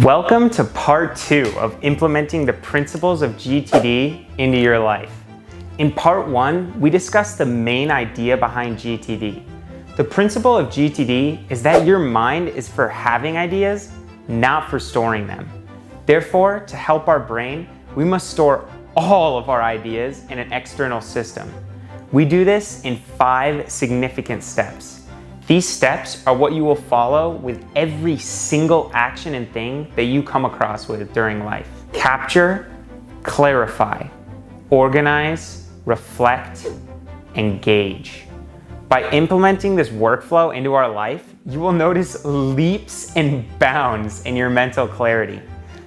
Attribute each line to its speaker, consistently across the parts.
Speaker 1: Welcome to part 2 of implementing the principles of GTD into your life. In part 1, we discussed the main idea behind GTD. The principle of GTD is that your mind is for having ideas, not for storing them. Therefore, to help our brain, we must store all of our ideas in an external system. We do this in 5 significant steps. These steps are what you will follow with every single action and thing that you come across with during life. Capture, clarify, organize, reflect, engage. By implementing this workflow into our life, you will notice leaps and bounds in your mental clarity.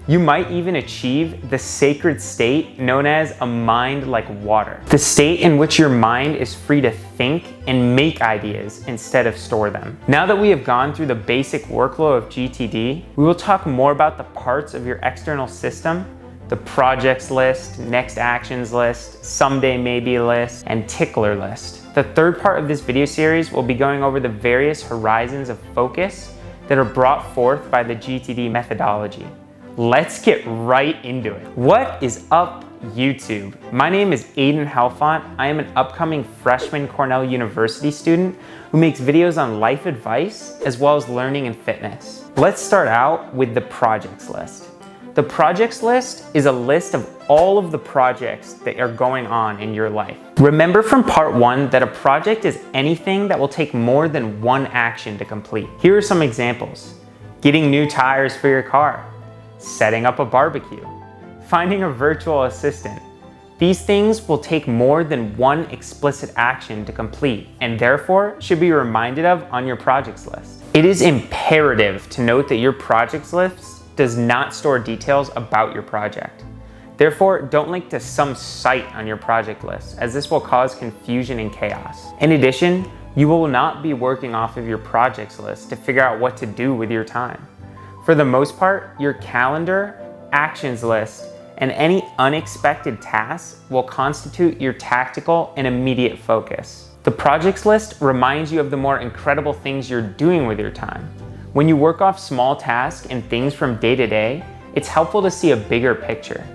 Speaker 1: You might even achieve the sacred state known as a mind like water. The state in which your mind is free to think and make ideas instead of store them. Now that we have gone through the basic workflow of GTD, we will talk more about the parts of your external system, the projects list, next actions list, someday maybe list, and tickler list. The third part of this video series will be going over the various horizons of focus that are brought forth by the GTD methodology. Let's get right into it. What is up, YouTube? My name is Aidan Helfant. I am an upcoming freshman Cornell University student who makes videos on life advice as well as learning and fitness. Let's start out with the projects list. The projects list is a list of all of the projects that are going on in your life. Remember from part 1 that a project is anything that will take more than one action to complete. Here are some examples. Getting new tires for your car, setting up a barbecue, finding a virtual assistant. These things will take more than one explicit action to complete and therefore should be reminded of on your projects list. It is imperative to note that your projects list does not store details about your project. Therefore, don't link to some site on your project list, as this will cause confusion and chaos. In addition, you will not be working off of your projects list to figure out what to do with your time. For the most part, your calendar, actions list, and any unexpected tasks will constitute your tactical and immediate focus. The projects list reminds you of the more incredible things you're doing with your time. When you work off small tasks and things from day to day, it's helpful to see a bigger picture.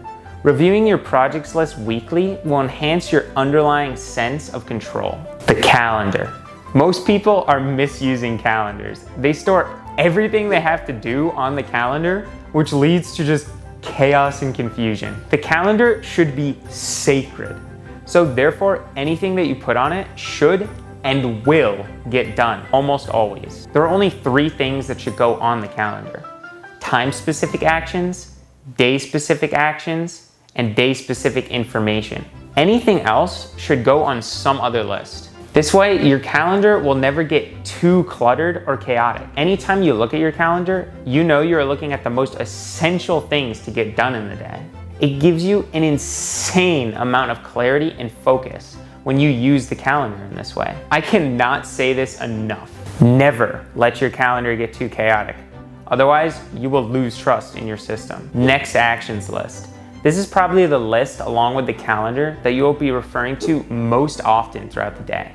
Speaker 1: Reviewing your projects list weekly will enhance your underlying sense of control. The calendar. Most people are misusing calendars. They store everything they have to do on the calendar, which leads to just chaos and confusion. The calendar should be sacred. So therefore, anything that you put on it should and will get done, almost always. There are only 3 things that should go on the calendar: time-specific actions, day-specific actions, and day-specific information. Anything else should go on some other list. This way, your calendar will never get too cluttered or chaotic. Anytime you look at your calendar, you know you're looking at the most essential things to get done in the day. It gives you an insane amount of clarity and focus when you use the calendar in this way. I cannot say this enough. Never let your calendar get too chaotic. Otherwise, you will lose trust in your system. Next actions list. This is probably the list along with the calendar that you will be referring to most often throughout the day.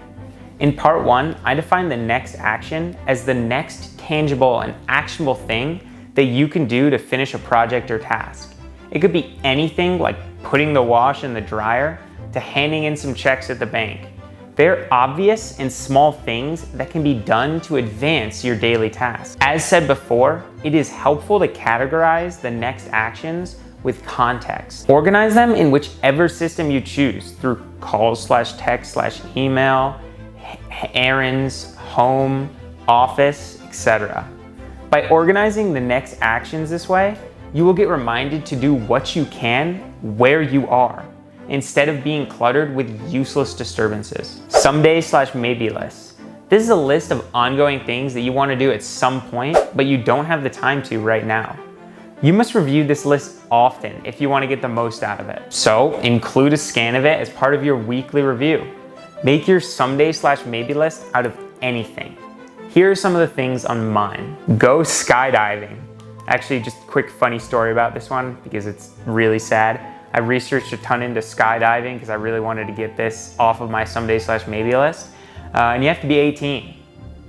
Speaker 1: In part 1, I defined the next action as the next tangible and actionable thing that you can do to finish a project or task. It could be anything like putting the wash in the dryer to handing in some checks at the bank. They're obvious and small things that can be done to advance your daily tasks. As said before, it is helpful to categorize the next actions with context. Organize them in whichever system you choose through calls/text/email, errands, home, office, etc. By organizing the next actions this way, you will get reminded to do what you can where you are, instead of being cluttered with useless disturbances. Someday/maybe list. This is a list of ongoing things that you want to do at some point, but you don't have the time to right now. You must review this list often if you want to get the most out of it. So include a scan of it as part of your weekly review. Make your someday/maybe list out of anything. Here are some of the things on mine. Go skydiving. Actually, just a quick funny story about this one because it's really sad. I researched a ton into skydiving because I really wanted to get this off of my someday/maybe list. And you have to be 18.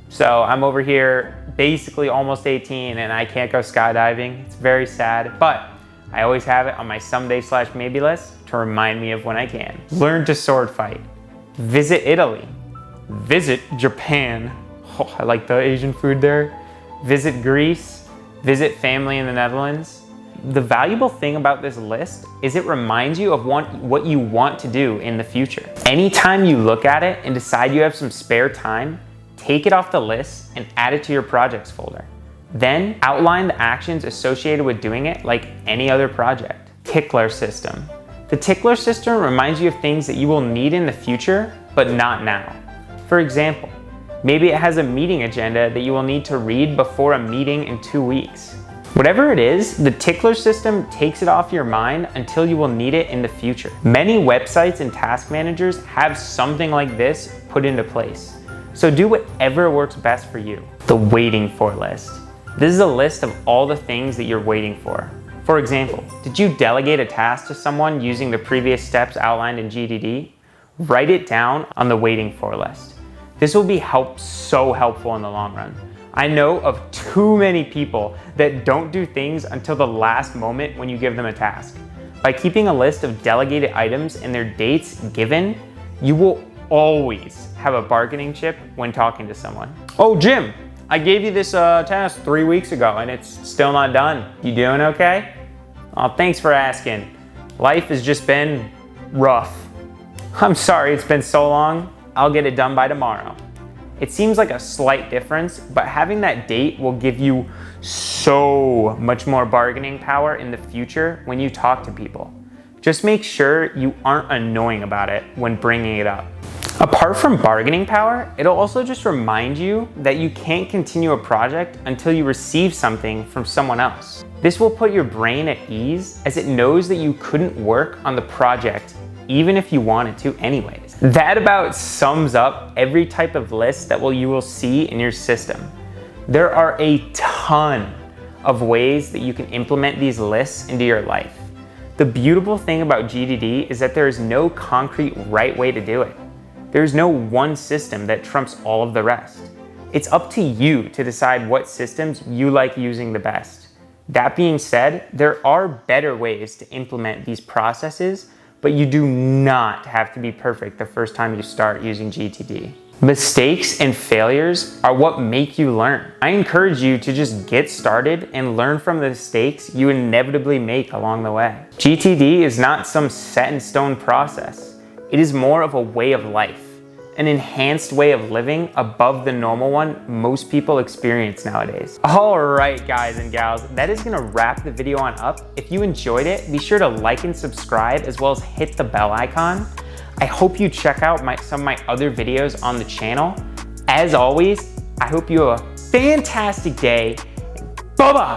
Speaker 1: So I'm over here basically almost 18 and I can't go skydiving. It's very sad, but I always have it on my someday/maybe list to remind me of when I can. Learn to sword fight. Visit Italy. Visit Japan. Oh, I like the Asian food there. Visit Greece. Visit family in the Netherlands. The valuable thing about this list is it reminds you of what you want to do in the future. Anytime you look at it and decide you have some spare time, take it off the list and add it to your projects folder. Then outline the actions associated with doing it like any other project. Tickler System. The Tickler System reminds you of things that you will need in the future, but not now. For example, maybe it has a meeting agenda that you will need to read before a meeting in 2 weeks. Whatever it is, the Tickler System takes it off your mind until you will need it in the future. Many websites and task managers have something like this put into place. So do whatever works best for you. The waiting for list. This is a list of all the things that you're waiting for. For example, did you delegate a task to someone using the previous steps outlined in GTD? Write it down on the waiting for list. This will be so helpful in the long run. I know of too many people that don't do things until the last moment when you give them a task. By keeping a list of delegated items and their dates given, you will always have a bargaining chip when talking to someone. Oh, Jim, I gave you this task 3 weeks ago and it's still not done. You doing okay? Oh, thanks for asking. Life has just been rough. I'm sorry it's been so long. I'll get it done by tomorrow. It seems like a slight difference, but having that date will give you so much more bargaining power in the future when you talk to people. Just make sure you aren't annoying about it when bringing it up. Apart from bargaining power, it'll also just remind you that you can't continue a project until you receive something from someone else. This will put your brain at ease as it knows that you couldn't work on the project even if you wanted to anyways. That about sums up every type of list that you will see in your system. There are a ton of ways that you can implement these lists into your life. The beautiful thing about GTD is that there is no concrete right way to do it. There's no one system that trumps all of the rest. It's up to you to decide what systems you like using the best. That being said, there are better ways to implement these processes, but you do not have to be perfect the first time you start using GTD. Mistakes and failures are what make you learn. I encourage you to just get started and learn from the mistakes you inevitably make along the way. GTD is not some set in stone process. It is more of a way of life, an enhanced way of living above the normal one most people experience nowadays. All right, guys and gals, that is gonna wrap the video on up. If you enjoyed it, be sure to like and subscribe as well as hit the bell icon. I hope you check out some of my other videos on the channel. As always, I hope you have a fantastic day. Bye-bye.